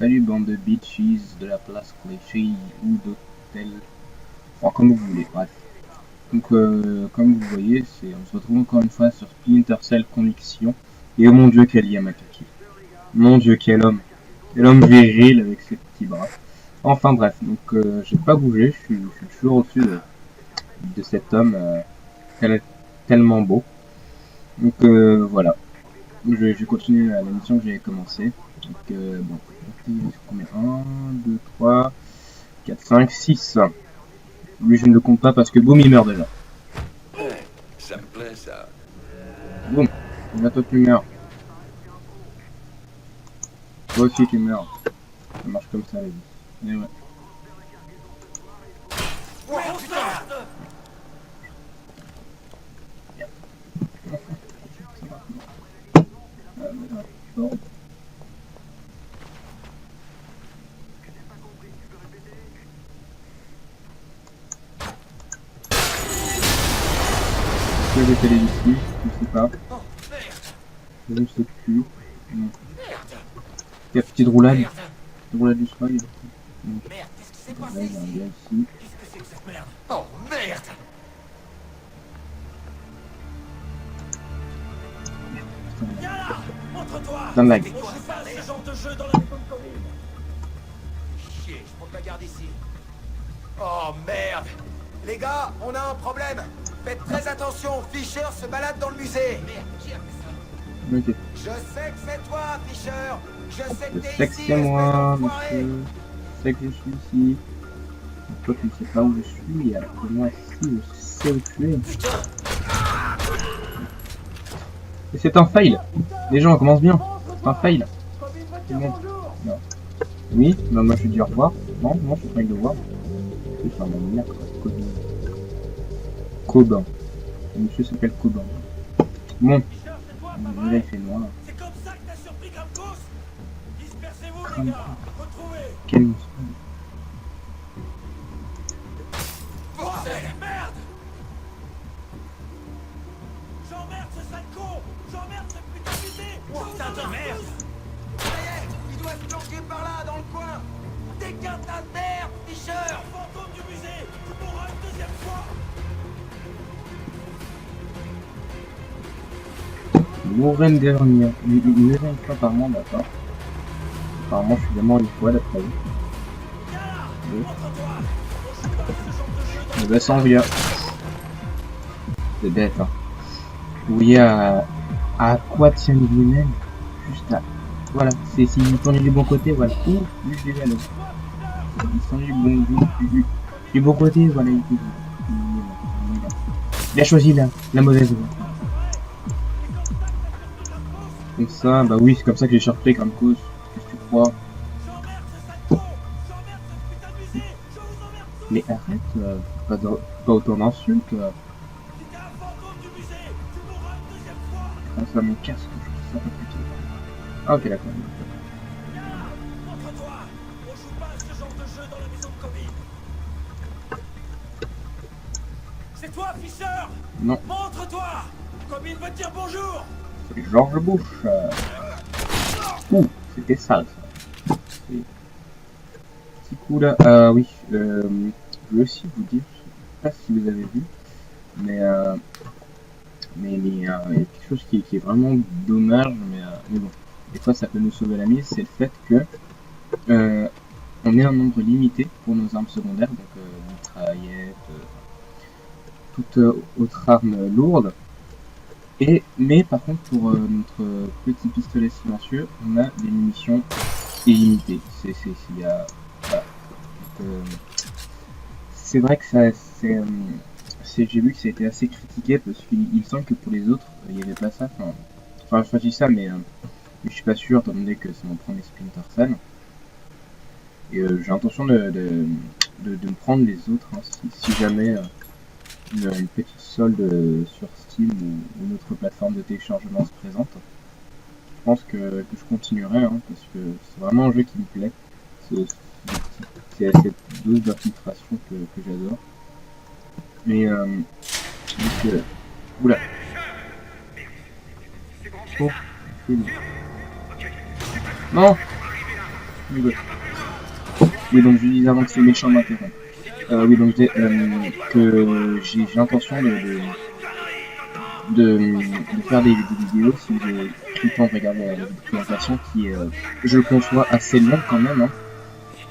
salut bande de bitches de la place Clichy ou d'hôtel, enfin comme vous voulez, bref. Donc comme vous voyez, on se retrouve encore une fois sur Splinter Cell Conviction. Et oh mon dieu quel Yamakaki. Mon dieu quel homme. Quel homme viril avec ses petits bras. Enfin bref, donc j'ai pas bougé, je suis toujours au-dessus de cet homme tellement beau. Donc voilà. Je vais continuer la mission que j'avais commencé. Donc bon, combien 1, 2, 3, 4, 5, 6. Lui je ne le compte pas parce que boum il meurt déjà. Ça me plaît ça. Boum, là toi tu meurs. Toi aussi tu meurs. Ça marche comme ça la vie. Et ouais. Bon. Je vais télé ici, je sais pas. Je ne sais plus. Non. Il y a petite roulade. Petite roulade du soir. Merde, qu'est-ce qui s'est passé Là, il y a un ici? gars ici. Qu'est-ce que c'est que cette merde? Oh merde! Viens là! Montre-toi! Dans la C'est quoi ça, ce genre de jeu dans la maison de Covid? Chier, je prends ta garde ici. Oh merde! Les gars, on a un problème! Faites très attention, Fisher se balade dans le musée! Merde, qui a fait ça? Ok. Je sais que c'est toi, Fisher! Je sais que Je t'es sais que ici, c'est espèce moi, d'enfoiré! monsieur. Je sais que je suis ici. Donc toi tu ne sais pas où je suis, alors que moi si je sais où tu es. Putain! Et c'est un fail. Les gens, on commence bien. C'est un fail. C'est bon. Non. Oui, bah moi je dis au revoir. Non, non, je suis en train de le voir. C'est un maniaque, Cobain. Cobain. Le monsieur s'appelle Cobain. Bon. Là il fait noir. C'est comme ça que t'as surpris Gramcos? Dispersez-vous, Gramcos. les gars! Retrouvez! Quel monstre. Bordel! Merde! J'emmerde ce sale con! J'emmerde ce putain de musée! Putain de merde! Ça y est! Il doit se planquer par là, dans le coin! T'es qu'un tas de merde, Fisher! Fantôme du musée! Tu mourras une deuxième fois! Mourrait une dernière. Une deuxième fois par mois, d'accord. Apparemment je suis vraiment une fois d'après vous. Viens là! Oui. Montre-toi! On joue pas à ce genre de jeu dans Je vais sans via. C'est bête, hein. Vous voyez à quoi tient lui-même. Juste à. Voilà, c'est s'il tourne du bon côté, voilà. Ouh, lui je l'ai allé. Il sent du bon côté, voilà. Il a choisi la mauvaise voie. Comme ça, bah oui, c'est comme ça que j'ai surpris comme cause. Qu'est-ce que tu crois? J'emmerde ce sale con! J'emmerde ce putain de musée! Je vous emmerde tous! Mais arrête, pas autant d'insultes. Si t'es un fantôme du musée, tu mourras une deuxième fois! Grâce à mon casque, je trouve ça compliqué. Ah, ok, d'accord. Viens là! Montre-toi! On joue pas à ce genre de jeu dans la maison de Covid! C'est toi, Fisher! Non, Montre-toi! Covid veut te dire bonjour! c'est George Bush. Ouh, c'était sale ça. Petit coup là. Oui, je veux aussi vous dire, je sais pas si vous avez vu, mais il y a quelque chose qui est vraiment dommage, mais bon, des fois ça peut nous sauver la mise, c'est le fait que on ait un nombre limité pour nos armes secondaires, donc mitraillettes, toute autre arme lourde. Mais par contre pour notre petit pistolet silencieux, on a des munitions illimitées. Voilà. C'est vrai que j'ai vu que ça a été assez critiqué parce qu'il semble que pour les autres, il n'y avait pas ça. Enfin je dis ça, mais je suis pas sûr, étant donné que c'est mon premier Splinter Cell. Et j'ai l'intention de me prendre les autres, hein, si jamais une petite solde sur Steam ou une autre plateforme de téléchargement se présente. Je pense que je continuerai, hein, parce que c'est vraiment un jeu qui me plaît. C'est cette dose d'infiltration que j'adore. Et donc, oula. Oh, non. Oui, oui. Oui, donc je disais avant que ce méchant m'interrompt. Oui, donc que j'ai l'intention de faire des vidéos si j'ai pris le temps de regarder la vidéo de présentation qui est, je le conçois, assez longue quand même. Hein.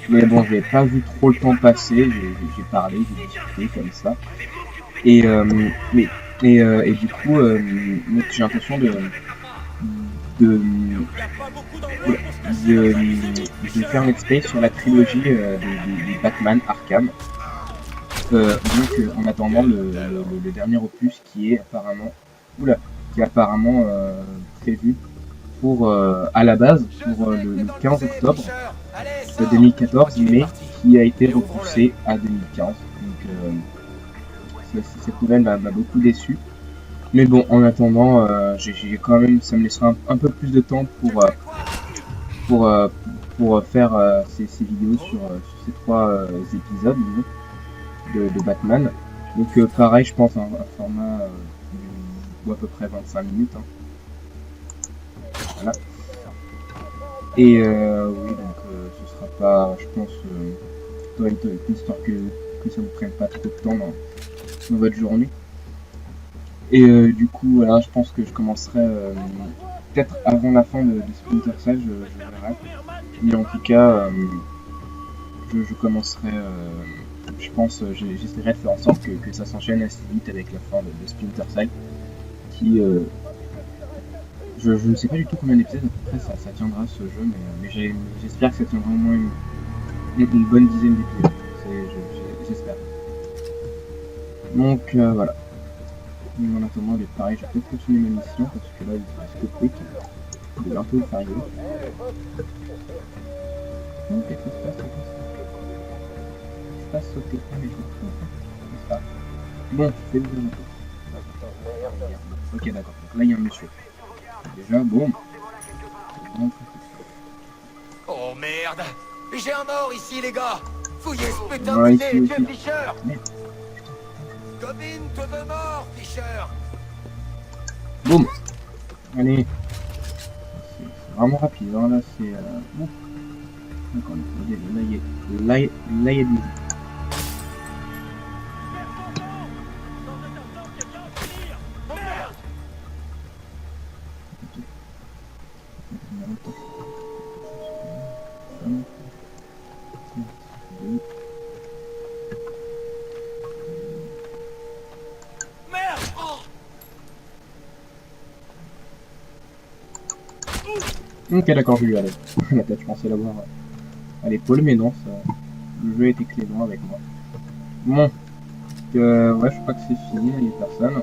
Mais bon, j'ai pas vu trop le temps passer, j'ai parlé, j'ai discuté comme ça. Et, mais, et du coup, donc j'ai l'intention de, de faire un let's play sur la trilogie des Batman Arkham. Donc en attendant le dernier opus qui est apparemment, oula, qui est apparemment prévu pour à la base pour le 15 octobre 2014, mais qui a été repoussé à 2015. Donc cette nouvelle m'a beaucoup déçu. Mais bon, en attendant, j'ai quand même, ça me laissera un peu plus de temps pour, pour faire ces vidéos sur ces 3 épisodes de Batman. Donc pareil, je pense un format à peu près 25 minutes. Hein. Voilà. Et oui, donc ce sera pas, je pense, doit être une histoire que ça vous prenne pas trop de temps dans votre journée. Et du coup, voilà, je pense que je commencerai peut-être avant la fin de Splinter Cell, je verrai. Mais en tout cas, je commencerai, je pense, j'essaierai de faire en sorte que ça s'enchaîne assez vite avec la fin de Splinter Cell, qui, je ne sais pas du tout combien d'épisodes à peu près ça tiendra ce jeu, mais j'espère que ça tiendra au moins une bonne dizaine d'épisodes, j'espère. Donc voilà. Mais en attendant, pareil, je vais peut-être continuer ma mission parce que là, il reste que quick. Je vais un peu vous faire rigoler. Donc, qu'est-ce qui se passe? Je passe sauter. Ah, mais je me trompe. Bon, c'est le jeu. Ok, d'accord. Donc là, il y a un monsieur. Déjà, bon. Oh merde! J'ai un mort ici, les gars! Fouillez ce putain de vieux Fisher! Gobin te veut mort, Fisher! Boum! Allez! C'est vraiment rapide, hein, là, c'est... D'accord, là, il y a du... Ok, d'accord, je lui allais. La tête, je pensais l'avoir à l'épaule, mais non, ça... le jeu était clément avec moi. Bon, ouais, je crois que c'est fini, là, il n'y a personne.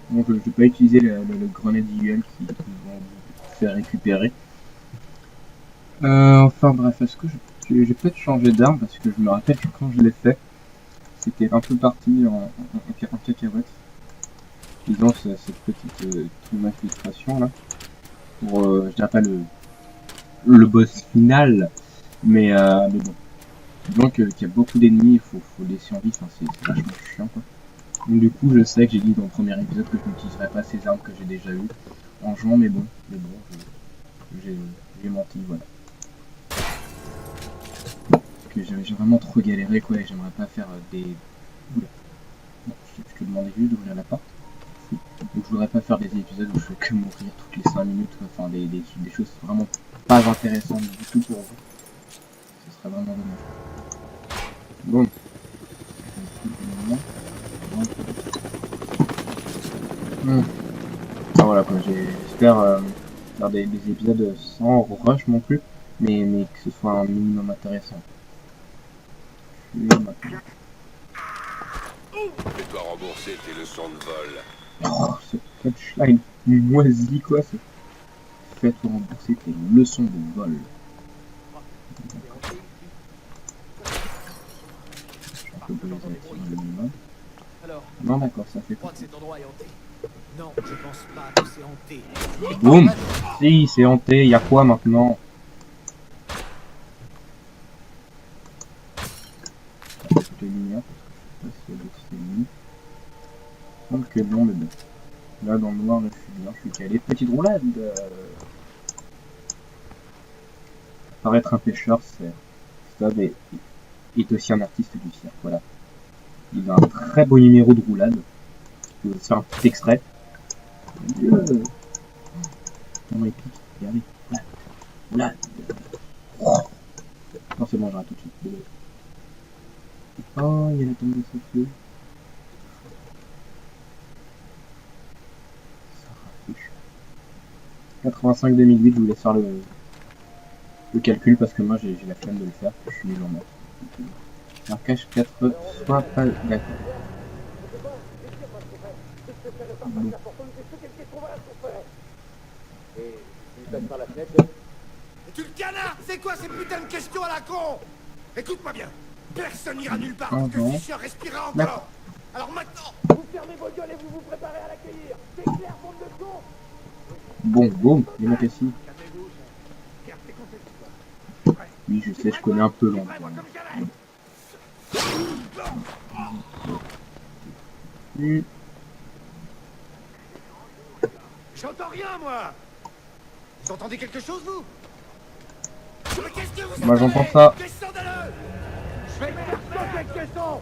Bon, je ne vais pas utiliser le grenade IUM qui vont vous faire récupérer. Enfin bref, est-ce que je vais peut-être changer d'arme parce que je me rappelle que quand je l'ai fait, c'était un peu parti en cacahuète. Disons cette petite infiltration là. Pour, je dirais pas le boss final, mais bon. Disons qu'il y a beaucoup d'ennemis, il faut laisser en vie, enfin, c'est vachement chiant quoi. Donc du coup je sais que j'ai dit dans le premier épisode que je n'utiliserai pas ces armes que j'ai déjà eues en jouant, mais bon, j'ai menti, voilà. Que j'ai vraiment trop galéré quoi, et j'aimerais pas faire des... Oula. Bon, je te demandais juste d'ouvrir la porte. Donc je voudrais pas faire des épisodes où je fais que mourir toutes les 5 minutes, quoi. Enfin des choses vraiment pas intéressantes du tout pour vous. Ce serait vraiment dommage. Bon. Ah, voilà quoi, j'espère faire des épisodes sans rush non plus, mais que ce soit un minimum intéressant. Fais-toi rembourser tes leçons de vol. Oh, ce punchline moisi quoi, c'est... Fais-toi rembourser tes leçons de vol. Je peux les activer un minimum. Non d'accord, ça fait pas. Non, je pense pas que c'est hanté. Boum! Si, c'est hanté, y'a quoi maintenant? Donc non, mais bon. Là dans le noir, là, je suis bien, je suis calé. Petite roulade. paraître un pêcheur, Stob est aussi un artiste du cirque. Voilà. Il a un très beau numéro de roulade. Je vais vous faire un petit extrait. Comment il pique? Regardez. Roulade. Non, c'est bon, j'arrête tout de suite. Désolé. Oh, il y a la tombe de ce feu. Ça raffiche. 85-2008, je vous laisse faire le calcul parce que moi j'ai la flemme de le faire. Je suis nul en maths. Marquage 4, soit pas d'accord. Bon. Et tu le canard, c'est quoi ces putains de questions à la con? Écoute-moi bien, personne n'ira nulle part parce que Fischer respirera encore. Alors maintenant, vous fermez vos gueules et vous vous préparez à l'accueillir. C'est clair, bande de cons? Bon, boum, les mecs ici. Oui, je sais, je connais un peu l'anglais. J'entends rien, moi. Vous entendez quelque chose, vous? Mais qu'est-ce que vous Moi j'entends ça. Descendez-le. Je vais faire sauter le caisson.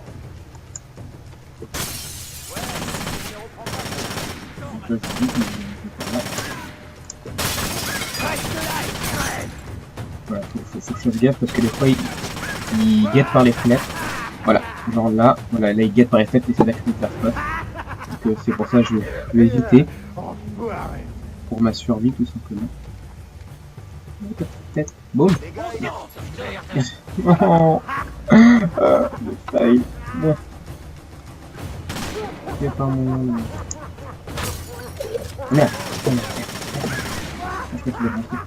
Voilà, faut que je fasse gaffe parce que des fois il guette par les fenêtres. Voilà, genre là, voilà, là il guette par les fenêtres et c'est là que je peux faire spot. Donc c'est pour ça que je vais éviter. Pour ma survie tout simplement. Peut-être. Boum. Oh. Le fail. Bon. C'est pas mon... Merde. Je crois qu'il est rentré.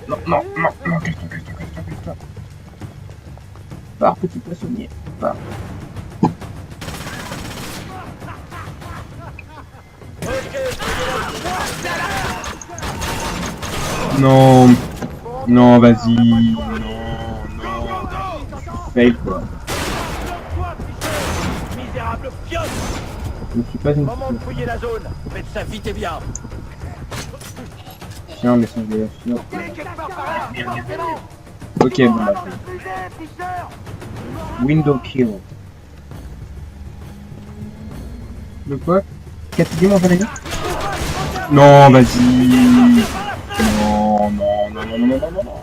Non, merde. Non, casse-toi. Pars, petit poissonnier. Pars. Non. Non, vas-y. Non. Fail, quoi. Misérable pioche. Je ne suis pas une... Moment de fouiller la zone. Faites ça vite et bien. Tiens, message de la fière. Ok, bon, bah. Window kill. De quoi? Qu'as-tu dit, mon jeune ami? Non, vas-y. Non.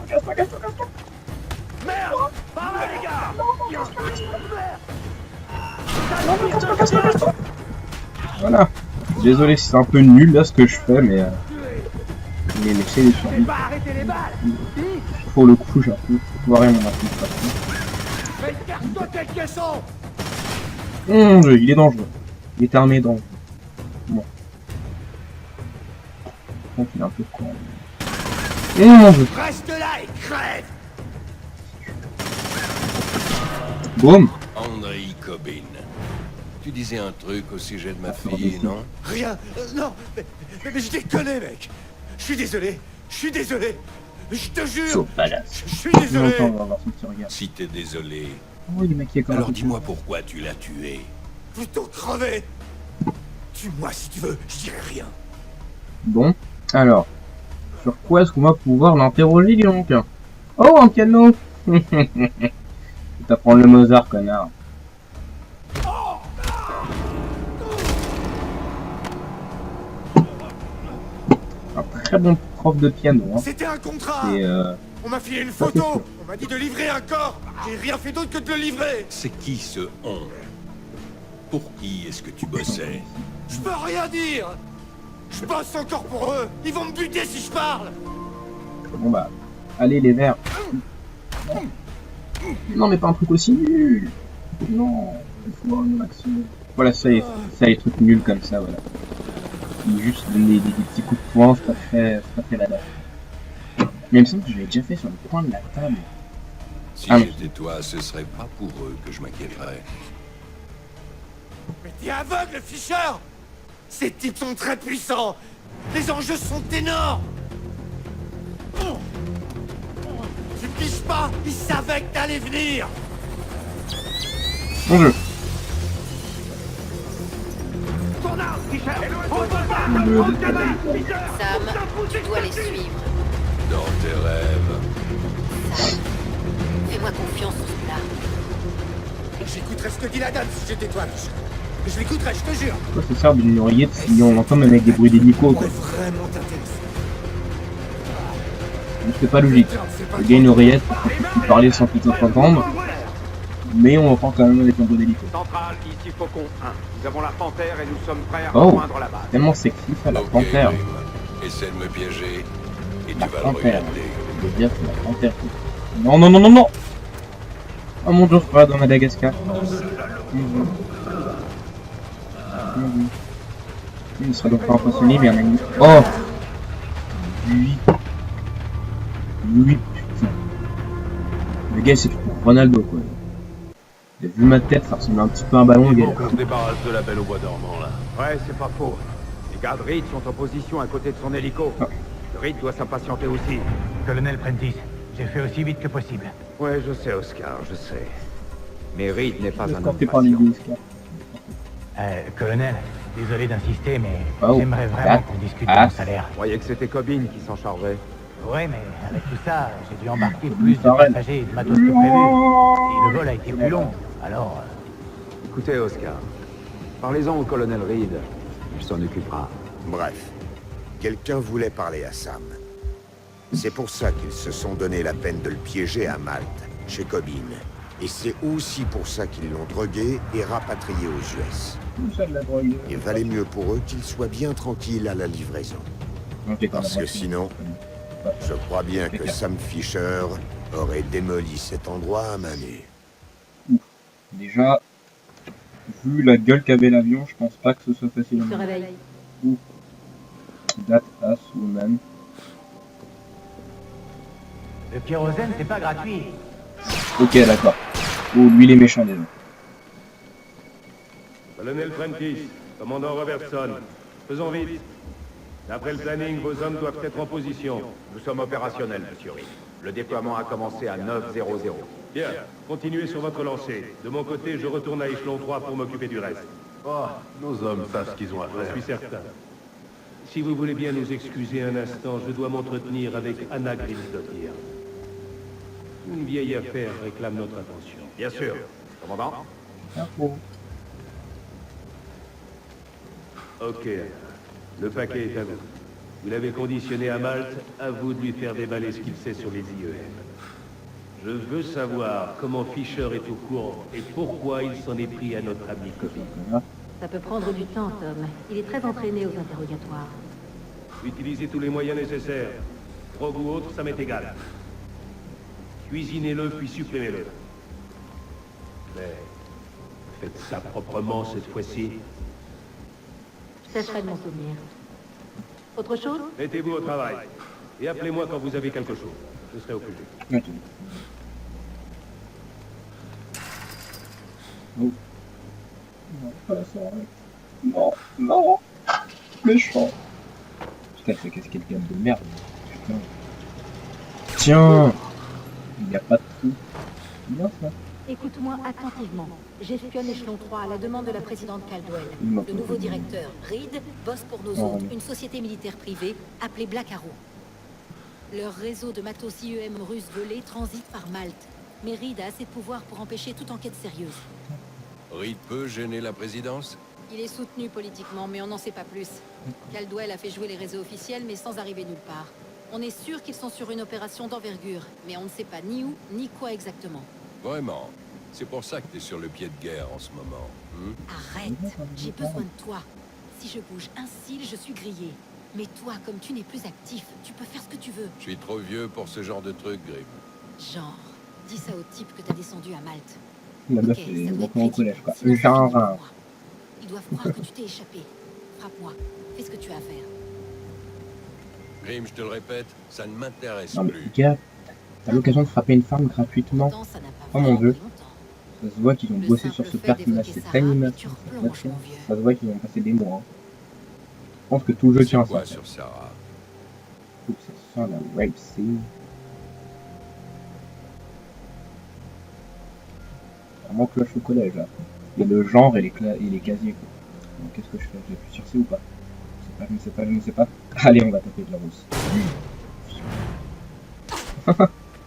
Casse-toi. Merde. Par là, les gars. Casse-toi. Voilà. Désolé si c'est un peu nul là ce que je fais, mais c'est les survies. Pour le coup, j'ai un peu foiré mon administration. Il est dangereux. Il est armé dangereux. Bon. Je pense qu'il est un peu con. Reste là et crève. Boum. Andrei Kobin. Tu disais un truc au sujet de ma fille, non? Rien. Non. Mais je déconne, mec. Je suis désolé. Je te jure. Je suis désolé. Si t'es désolé, Oh, il est maquillé comme alors dis-moi pourquoi tu l'as tué. Plutôt crever. Tue-moi si tu veux. Je dirai rien. Bon. Alors. Sur quoi est-ce qu'on va pouvoir l'interroger, dis donc? Oh, un piano. T'apprends le Mozart, connard. Un très bon prof de piano, hein. C'était un contrat. Et On m'a filé une photo. On m'a dit de livrer un corps. J'ai rien fait d'autre que de le livrer. C'est qui ce on? Pour qui est-ce que tu bossais? Je peux rien dire. Je bosse encore pour eux. Ils vont me buter si je parle. bon bah, allez les verts. Non mais pas un truc aussi nul. Non, il faut un maximum. Voilà, ça les trucs nuls comme ça, voilà. Juste donner des petits coups de poing, c'est pas très la date. Mais il me semble que je l'ai déjà fait sur le coin de la table. Si Ah, j'étais toi, ce serait pas pour eux que je m'inquiéterais. Mais t'es aveugle, Fischer. Ces types sont très puissants. Les enjeux sont énormes. Tu piges pas. Ils savaient que t'allais venir. Bon jeu. Ton arme, Fischer. Sam, tu dois les suivre. Dante, tes rêves. Fais-moi confiance sur ce là. J'écouterais ce que dit la dame si j'étais toi, Fisher. Je l'écouterais, je te jure. Pourquoi ça sert d'une oreillette si on l'entend même avec des bruits d'hélico, quoi? Vraiment t'intéresser. C'est pas logique. Le gars a une oreillette pour qu'on puisse parler sans tout entendre, mais on entend quand même avec un bruit d'hélico. Centrale, ici Faucon 1. Nous avons la panthère et nous sommes prêts à Oh, rejoindre la base. tellement sexy ça, la Ok, panthère. Grim. Essaie de me piéger et La tu vas le panthère. regretter. Je veux dire, c'est la panthère. Non, non, non, non, non! Oh mon dieu, je crois dans Madagascar. Mon dieu. Mon dieu. Il sera donc pas impressionné, mais un ami. Oh! Oui. Oui, putain. Le gars, c'est pour Ronaldo, quoi. Il a vu ma tête, ça ressemble un petit peu à un ballon, le gars. On se débarrasse de la belle au bois dormant, là. Ouais, c'est pas faux. Les gardes Reed sont en position à côté de son hélico. Ah. Reed doit s'impatienter aussi. Colonel Prentice, j'ai fait aussi vite que possible. Ouais, je sais, Oscar, je sais. Mais Reed n'est pas un homme Escorté par les patient. gars, Oscar. Colonel, désolé d'insister, mais Oh, j'aimerais vraiment ah, qu'on discute ah. de mon salaire. Je croyais que c'était Cobbin qui s'en chargeait. Ouais, mais avec tout ça, j'ai dû embarquer Mmh, plus de Farrell. passagers et de matos que prévu. Et le vol a été plus long. Alors, Écoutez, Oscar, parlez-en au colonel Reed. Il s'en occupera. Bref, quelqu'un voulait parler à Sam. C'est pour ça qu'ils se sont donné la peine de le piéger à Malte, chez Cobbin. Et c'est aussi pour ça qu'ils l'ont drogué et rapatrié aux US. Tout ça de la drogue. Il valait mieux pour eux qu'il soit bien tranquille à la livraison. Parce que sinon, je crois bien que Sam Fisher aurait démoli cet endroit à main nue. Déjà, vu la gueule qu'avait l'avion, je pense pas que ce soit facile. Se réveille. That ass woman. le kérosène, c'est pas gratuit. Ok, d'accord. Oh, lui, il est méchant déjà. Colonel Prentice, commandant Robertson, faisons vite. D'après le planning, vos hommes doivent être en position. Nous sommes opérationnels, monsieur Reed. Le déploiement a commencé à 9:00. Bien, continuez sur votre lancée. De mon côté, je retourne à échelon 3 pour m'occuper du reste. Oh, nos hommes savent ce qu'ils ont à Je faire. suis certain. Si vous voulez bien nous excuser un instant, je dois m'entretenir avec Anna Grimsdottir. Une vieille affaire réclame notre attention. Bien sûr. Commandant? Ah, bon. Ok, le paquet est à vous. Vous l'avez conditionné à Malte, à vous de lui faire déballer ce qu'il sait sur les IEM. Je veux savoir comment Fisher est au courant et pourquoi il s'en est pris à notre ami Cobbin. Voilà. Ça peut prendre du temps, Tom. Il est très entraîné aux interrogatoires. Utilisez tous les moyens nécessaires. Drogue ou autre, ça m'est égal. Cuisinez-le, puis supprimez-le. Mais faites ça proprement cette fois-ci. Je tâcherai de m'en souvenir. Autre chose? Mettez-vous au travail. Et appelez-moi quand vous avez quelque chose. Je serai au plus vite. Ok. Oh. Non, pas la soirée. Non, non. Méchant. Putain, c'est qu'est-ce qu'il y a de merde. Putain. Tiens. Il n'y a pas de trou. Bien ça. Écoute-moi attentivement. J'espionne échelon 3 à la demande de la présidente Caldwell. Il m'a Le nouveau pas dit. directeur, Reed, bosse pour nos Oh, hôtes, oui. une société militaire privée appelée Black Arrow. Leur réseau de matos IEM russes volés transite par Malte. Mais Reed a assez de pouvoir pour empêcher toute enquête sérieuse. Reed peut gêner la présidence? Il est soutenu politiquement, mais on n'en sait pas plus. Caldwell a fait jouer les réseaux officiels, mais sans arriver nulle part. On est sûr qu'ils sont sur une opération d'envergure, mais on ne sait pas ni où, ni quoi exactement. Vraiment? C'est pour ça que t'es sur le pied de guerre en ce moment. Arrête, j'ai besoin de toi. Si je bouge un cil, je suis grillé. Mais toi, comme tu n'es plus actif, tu peux faire ce que tu veux. Je suis trop vieux pour ce genre de truc, Grim. Genre, dis ça au type que t'as descendu à Malte. La meuf Ok, est ça doit beaucoup au être collège, quoi. crédible, sinon c'est fini Genre. pour moi. Ils doivent croire que tu t'es échappé. Frappe-moi, fais ce que tu as à faire. Grim, je te le répète, ça ne m'intéresse Non mais plus. gars, t'as l'occasion de frapper une femme gratuitement. Pourtant, ça n'a pas Oh mon vraiment dieu. pris longtemps. Ça se voit qu'ils ont Le bossé simple sur ce fait d'évoquer personnage, cette Sarah, animation, tu cette replonges, action. mon vieux. Ça se voit qu'ils ont passé des mois. Hein. Je pense que tout le jeu tient à C'est quoi ça. sur Sarah? Oups, ça sent la rape scene. Vraiment cloche au collège là. Il y a le genre et les casiers quoi. Donc qu'est-ce que je fais? J'appuie sur C ou pas? Je ne sais pas. Allez, on va taper de la rousse.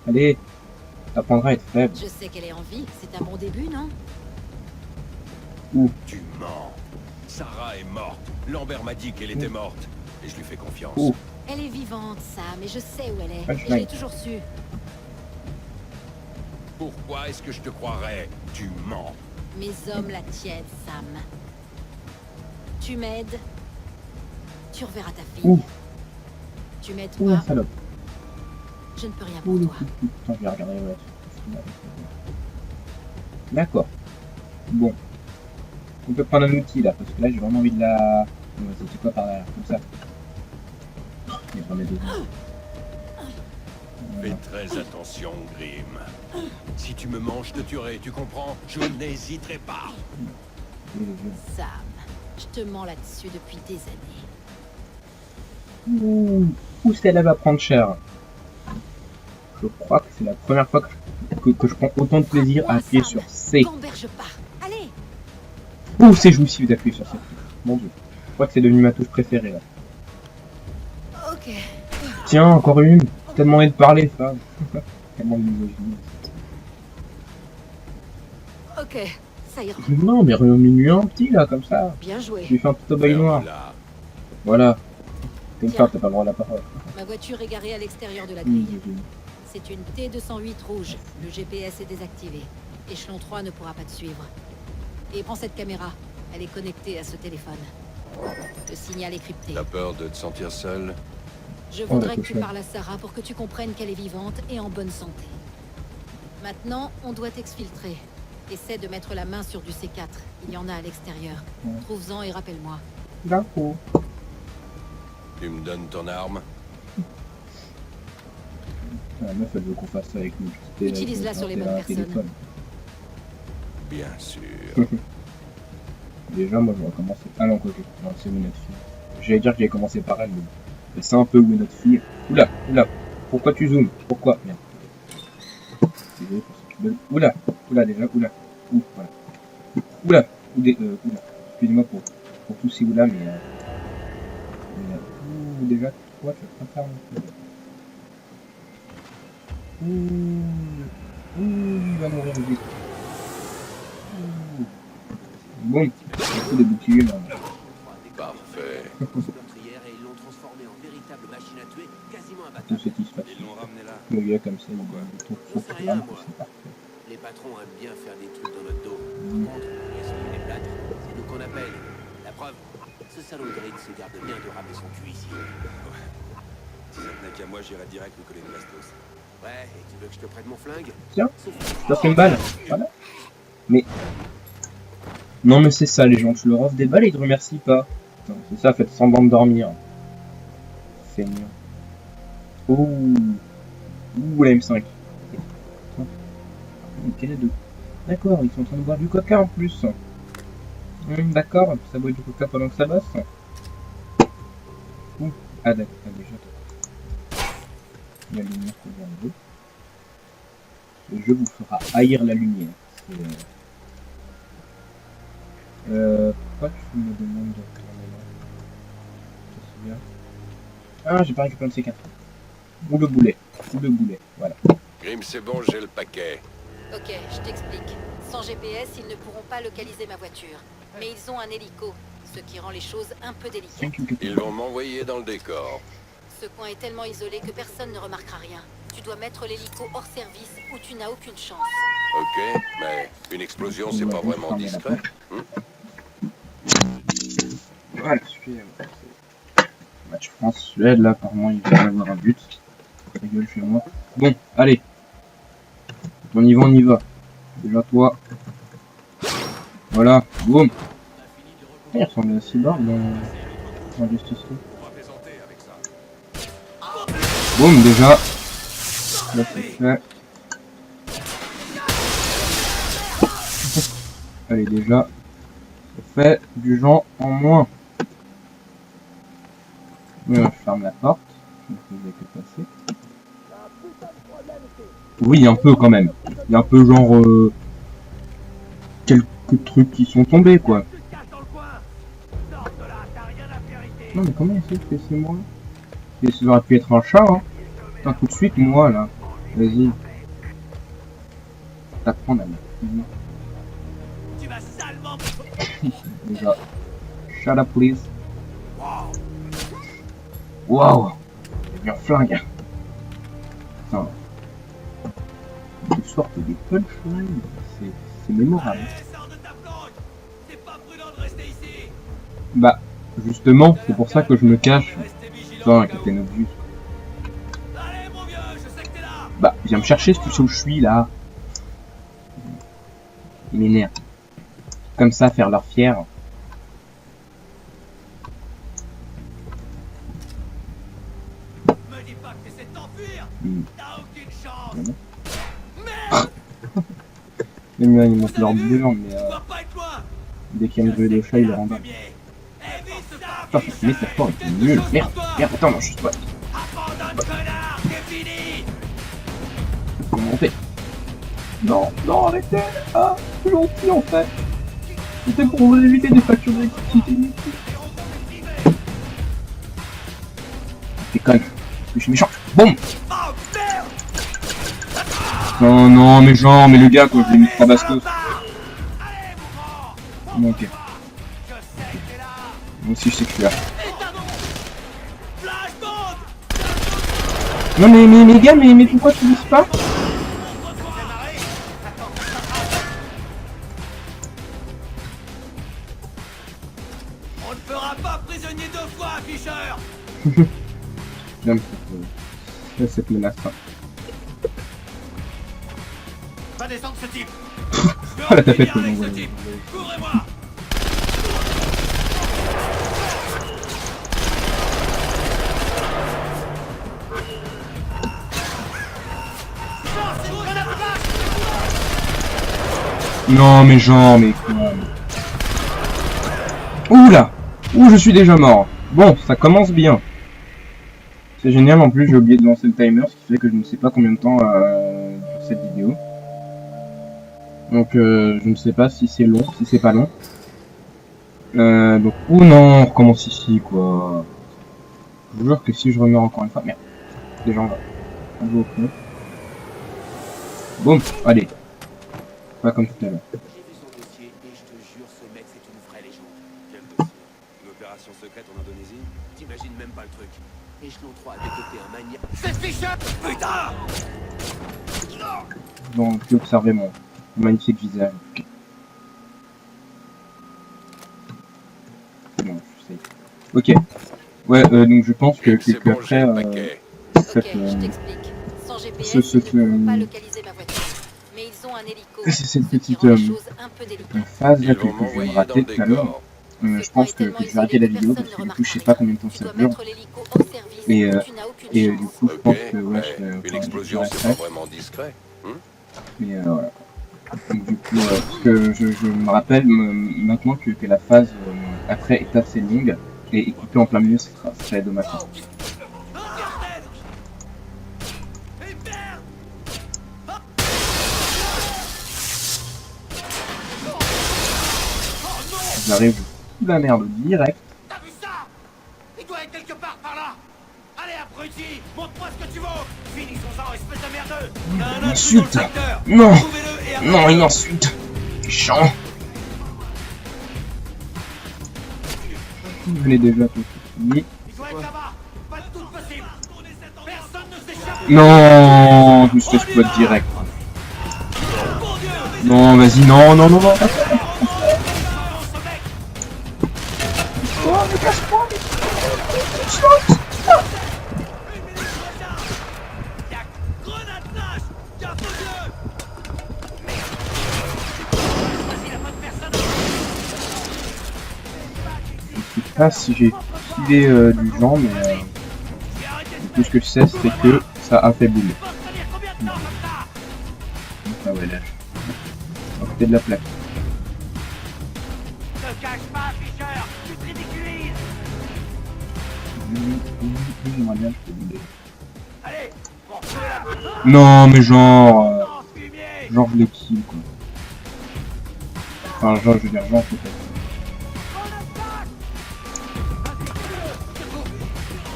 Allez, t'apprendras à être faible. Je sais qu'elle est en vie, c'est un bon début, non? Tu mens. Sarah est morte. Lambert m'a dit qu'elle était morte. Et je lui fais confiance. Ouh. Elle est vivante, Sam, et je sais où elle est. Punchline. Et je l'ai toujours su. Pourquoi est-ce que je te croirais? Tu mens. Mes hommes la tiennent, Sam. Tu m'aides, tu reverras ta fille. Ouh. Tu m'aides Ouh, la pas, salope. je ne peux rien Ouh, pour le toi. coup de cul. Putain, je vais regarder, ouais. D'accord. Bon. On peut prendre un outil, là, parce que là, j'ai vraiment envie de la... C'est quoi par derrière, comme ça. Il y a vraiment des... Voilà. Fais très attention, Grim. Si tu me manges, je te tuerai, tu comprends? Je n'hésiterai pas. Sam, je te mens là-dessus depuis des années. Ouh, celle-là va prendre cher. Je crois que c'est la première fois que je prends autant de plaisir à appuyer sur C. Gamberge pas. Allez. Ouh, c'est jouissif d'appuyer sur cette touche. Mon dieu. Je crois que c'est devenu ma touche préférée, là. Ok. Tiens, encore une. T'as demandé de parler, femme. Tellement de misogynie. Ok, ça ira. Non, mais remets-lui un petit, là, comme ça. Bien joué. Je lui fais un petit obeil noir. Là. Voilà. T'es une Tiens. femme, t'as pas le droit à la parole. Ma voiture est garée à l'extérieur de la Mmh, grille. C'est une T208 rouge. Le GPS est désactivé. Échelon 3 ne pourra pas te suivre. Et prends cette caméra. Elle est connectée à ce téléphone. Le signal est crypté. T'as peur de te sentir seul? Je Oh, voudrais la que tu cochonne. parles à Sarah pour que tu comprennes qu'elle est vivante et en bonne santé. Maintenant, on doit t'exfiltrer. Essaie de mettre la main sur du C4. Il y en a à l'extérieur. Ouais. Trouve-en et rappelle-moi. D'accord. Tu me donnes ton arme? La meuf, elle veut qu'on fasse ça avec nous. Utilise-la sur les bonnes personnes. Bien sûr. Déjà, moi, j'aurais commencé... Ah non, quoi, non, c'est où notre fille. J'allais dire que j'avais commencé par elle, mais c'est un peu où est notre fille. Oula, oula. Pourquoi tu zoomes? Pourquoi? Merde. Désolé pour ceux qui veulent. Oula, oula, déjà, oula. Ouh, voilà. Oula, oula. Excusez-moi pour tous ces oula, mais... Ouh, déjà, toi, tu vas pas faire un peu. Ouh, il va mourir vite. Ouh. Bon, il faut des boucliers là. Parfait. Tout satisfait. Le gars comme ça, il va c'est parfait. Les patrons aiment bien faire des trucs dans notre dos. Par contre, ils sont les plâtres. C'est nous qu'on appelle. La preuve, ce salaud de Grid se garde bien de ramener son cul ici. Si ça tenait qu'à moi, j'irais direct le coller de Bastos. Ouais, et tu veux que je te prête mon flingue? Tiens, je t'offre une balle. Voilà. Mais... Non mais c'est ça les gens, tu leur offres des balles et ils te remercient pas. C'est ça, faites semblant de dormir. C'est mieux. Ouh. Ouh, la M5. Une canette de... D'accord, ils sont en train de boire du coca en plus. D'accord, ça boit du coca pendant que ça bosse. Ouh. Ah d'accord, déjà. La lumière qu'on vient de... Le jeu vous fera haïr la lumière. Pourquoi tu me demandes de faire là? Ah, j'ai pas récupéré le C4. Ou le boulet. Voilà. Grim, c'est bon, j'ai le paquet. Ok, je t'explique. Sans GPS, ils ne pourront pas localiser ma voiture. Mais ils ont un hélico, ce qui rend les choses un peu délicates. Thank you, Ils vont m'envoyer dans le décor. Ce coin est tellement isolé que personne ne remarquera rien. Tu dois mettre l'hélico hors service ou tu n'as aucune chance. Ok, mais une explosion, c'est pas vraiment discret. Voilà, suivez-moi. Match France-Suède, là, apparemment, il va y avoir un but. Ta gueule chez moi. Bon, allez. On y va. Déjà, toi. Voilà, boum. Il ressemble à Cyborg dans Justice League. Boum, déjà. Là, c'est fait. Allez, déjà. C'est fait. Du genre en moins. Je ferme la porte. Je ne faisais que passer. Oui, un peu quand même. Il y a un peu genre... quelques trucs qui sont tombés, quoi. Non, mais comment on sait que c'est moi? Ça aurait pu être un chat, hein. Putain, tout de suite, moi, là. Vas-y. T'apprends la Tu vas salement... Déjà. Shut up, please. Wow. Il y a un flingue. Putain. Ils sortent des punchlines. C'est mémorable. Allez, sors de ta planque. C'est pas prudent de rester ici. Bah, justement, c'est pour ça que je me cache. Restez vigilants. Putain, au cas Captain Obvious. où. Allez, mon vieux, je sais que t'es là. Bah, viens me chercher si tu sais où je suis là. Il m'énerve. Comme ça, faire leur fier. Me dis pas que t'essaies de t'enfuir. Hmm. T'as aucune chance. Vraiment. Merde. Même là, ils montent leur bilan, mais Tu dois pas être loin. dès qu'il y a une bruit de chat, ils le rendent. Évite ça. Putain, cette métaphore est nulle. Merde, merde, attends, non, je suis pas. Abandonne, connard. C'est fini. Faut monter. Non, non, arrêtez. Ah, c'est gentil en fait. C'était pour vous éviter des factures d'électricité inutiles. T'es conne. Je suis méchant. Boum. Non, non, mais genre, mais le gars, quoi, je lui ai mis 3 bastos. Bon, ok. Moi aussi, je sais que je suis là. Non, mais gars, mais pourquoi tu dis pas? On ne fera pas prisonnier 2 fois, Fischer. J'aime cette menace. Pas descendre ce type. Ah, la tapette, avec non, ce ouais. type. Couvrez-moi. Non, mais genre, mais quoi? Ouh là! Ouh, je suis déjà mort. Bon, ça commence bien. C'est génial, en plus j'ai oublié de lancer le timer, ce qui fait que je ne sais pas combien de temps sur cette vidéo. Donc je ne sais pas si c'est long, si c'est pas long. Donc, ouh non, on recommence ici quoi. Je vous jure que si je remets encore une fois, merde. Déjà on va jouer au pneu. Boum, allez. Pas comme tout à l'heure. J'ai vu son dossier et je te jure, ce mec, c'est une vraie légende. Quel dossier? Une opération secrète en Indonésie? T'imagines même pas le truc. Échelon 3 a détecté un maniaque. C'est Fischer. Putain. Donc, puis observez mon magnifique visage. Ok. C'est bon, je sais. Ok. Ouais, donc je pense que C'est bon, après, j'ai le paquet. Ok, cette, je t'explique. Sans GPS, ce- ils ne pourront pas localiser ma voiture. Mais ils ont un hélico. c'est cette ce qui petite rend les choses un peu délicates. phase là Ils que vont je vais m'envoyer me dans rater le tout à l'heure. décor. Je pense que je vais arrêter la vidéo parce que du coup je sais pas combien de temps Tu ça dois dure. mettre l'hélico hors service. Et, Tu n'as aucune Et chance. du coup je Ok, pense que ouais, mais je vais une explosion, faire c'est ça. pas vraiment discret. Mais voilà. Donc, du coup, parce que je me rappelle maintenant que la phase après est assez longue et écoutée en plein milieu, ça serait dommage. J'arrive sous la merde direct. T'as vu ça? Il doit être quelque part par là. Allez, abruti, montre-moi ce que tu vaux. Finissons-en, espèce de merdeux. Il y a un intrus Insulte. dans le secteur. Non. Trouvez-le et Non, une insulte. Chiant. Vous venez déjà tout fini. Il doit être là-bas. Pas de doute possible. Personne ne s'échappe. Non, je me suis fait spot direct. Non, vas-y, non, non, non, non. Je sais pas si j'ai filé du genre, mais tout ce que je sais, c'est que ça a fait boum. Ah ouais, là. À côté de la plaque. Ne cache pas, Fischer. Tu te ridiculises. J'aimerais bien que je te bouler. Allez, pour trouver la... Non, mais genre. Non, fumier. Genre, je le kill, quoi. Enfin, genre, je veux dire, genre, peut-être.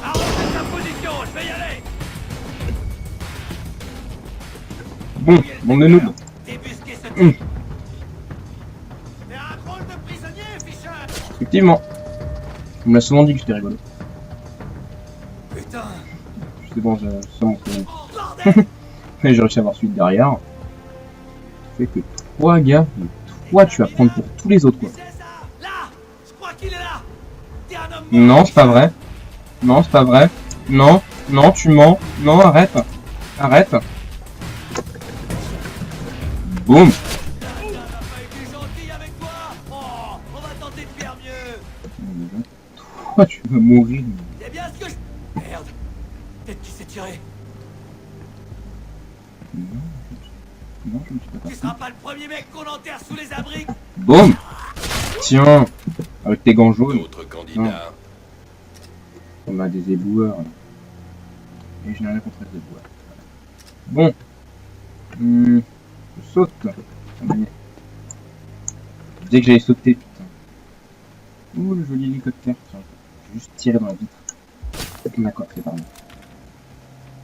Arrête ta position, je vais y aller. Bon, bande de noobs. Débusquer ce Hum. type. T'es un drôle de prisonnier, Fisher. Effectivement. On me l'a souvent dit que j'étais rigolo. Putain. C'est bon, ça monte. Bordel. Mais j'ai réussi à avoir suite derrière. Ça fait que toi, gars, toi, tu vas prendre pour tous les autres, quoi. C'est ça. Là. Je crois qu'il est là. T'es un homme mort. Non, c'est pas vrai. Non, c'est pas vrai. Non, non, tu mens. Non, arrête. Arrête. Boum. On n'a pas été gentil avec toi. Oh, on va tenter de faire mieux. Toi, tu vas mourir. C'est bien ce que je... Merde. Peut-être qu'il s'est tiré. Non, je ne suis pas Tu parti. seras pas le premier mec qu'on enterre sous les abris. Boum. Tiens. Avec tes gants jaunes. D'autres candidats. On a des éboueurs. Et je n'ai rien contre les éboueurs. Bon. Je saute. Je disais que j'allais sauter, putain. Ouh, le joli hélicoptère. Tiens, je vais juste tirer dans la vitre. D'accord, c'est pas bon.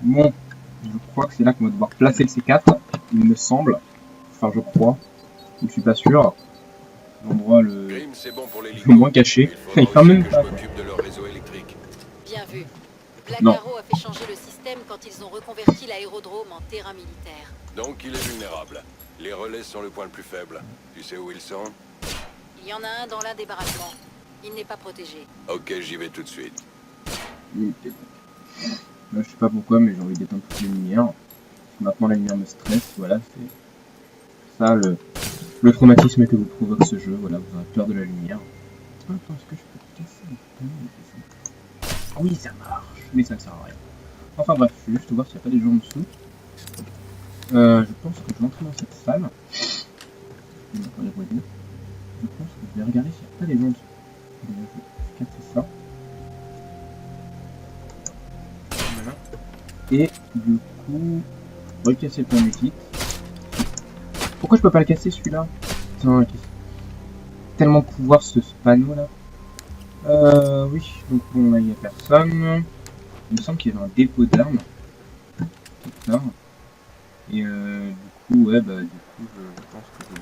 Bon. Je crois que c'est là qu'on va devoir placer le C4. Il me semble. Enfin, je crois. Je ne suis pas sûr. L'endroit Grim, c'est bon pour les le moins caché. Il ferme même pas, je quoi. m'occupe de leur réseau électrique. Bien vu. Black Non. Arrow a fait changer le système quand ils ont reconverti l'aérodrome en terrain militaire. Donc il est vulnérable. Les relais sont le point le plus faible. Tu sais où ils sont? Il y en a un dans l'un des baraquements. Il n'est pas protégé. Ok, j'y vais tout de suite. Là, je sais pas pourquoi, mais j'ai envie d'éteindre toutes les lumières. Maintenant, la lumière me stresse. Voilà, c'est ça le traumatisme que vous provoque ce jeu. Voilà, vous aurez peur de la lumière. Attends, est-ce que je peux casser les panneaux? Oui, ça marche, mais ça ne sert à rien. Enfin bref, je vais juste voir s'il n'y a pas des gens en dessous. Je pense que je vais entrer dans cette salle. Je pense que je vais regarder s'il n'y a pas des gens en dessous. Je vais casser ça. Voilà. Et du coup, recasser le panneau kit. Pourquoi je peux pas le casser celui-là? Putain, tellement de pouvoir ce panneau là. Oui, donc bon là il n'y a personne. Il me semble qu'il y avait un dépôt d'armes. Quelque part. Et du coup, ouais, bah du coup, je pense que je vais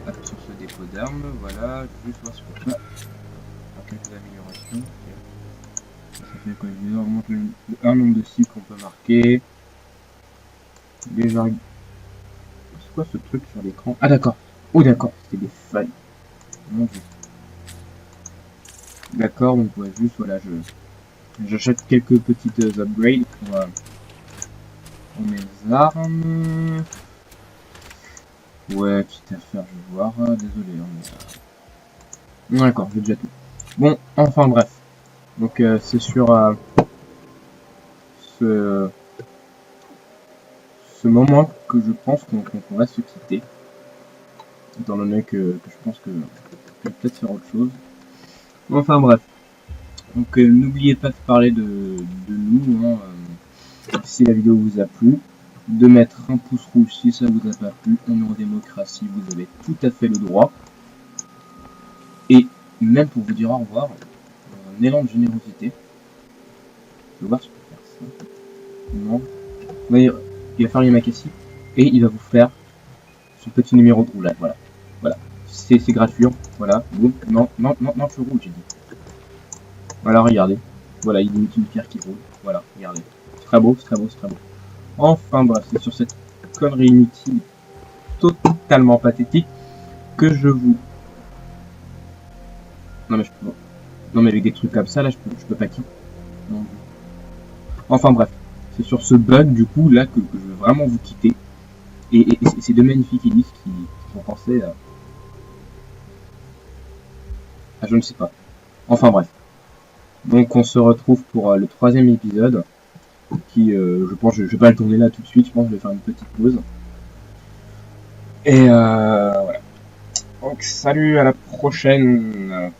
appuyer sur ce dépôt d'armes. Voilà, juste voir si on peut faire quelques améliorations. Ça fait quoi? Je vais augmenter un nombre de cibles qu'on peut marquer. Déjà. C'est quoi ce truc sur l'écran? Ah d'accord. Oh d'accord, c'était des failles. Mon dieu. D'accord, donc ouais, juste voilà, j'achète quelques petites upgrades pour mes armes. Ouais, petite affaire, je vais voir. Désolé, hein, mais... D'accord, j'ai déjà tout. Bon, enfin bref. Donc c'est sur ce moment que je pense qu'on va se quitter. Étant donné que je pense que je vais peut-être faire autre chose. Enfin bref. Donc n'oubliez pas de parler de nous, hein, si la vidéo vous a plu. De mettre un pouce rouge si ça vous a pas plu. On est en démocratie, vous avez tout à fait le droit. Et même pour vous dire au revoir, un élan de générosité. Je vais voir si je peux faire ça. Non. Oui, il va faire Yamakasi. Et il va vous faire ce petit numéro de roulage. Voilà. Voilà. C'est gratuit. Voilà. Boum. Non, non, non, non, tu roules, j'ai dit. Voilà, regardez. Voilà, il y a une petite pierre qui roule. Voilà, regardez. C'est très beau, c'est très beau, c'est très beau. Enfin bref, c'est sur cette connerie inutile, totalement pathétique, que je vous... Non mais je peux... Non mais avec des trucs comme ça, là, je peux pas quitter. Non. Enfin bref, c'est sur ce bug, du coup, là, que je veux vraiment vous quitter. Et ces deux magnifiques hélices qui ont pensé à... Ah, je ne sais pas. Enfin bref. Donc on se retrouve pour le 3e épisode. Qui, je pense, je vais pas le tourner là tout de suite, je pense que je vais faire une petite pause. Et voilà. Donc salut, à la prochaine.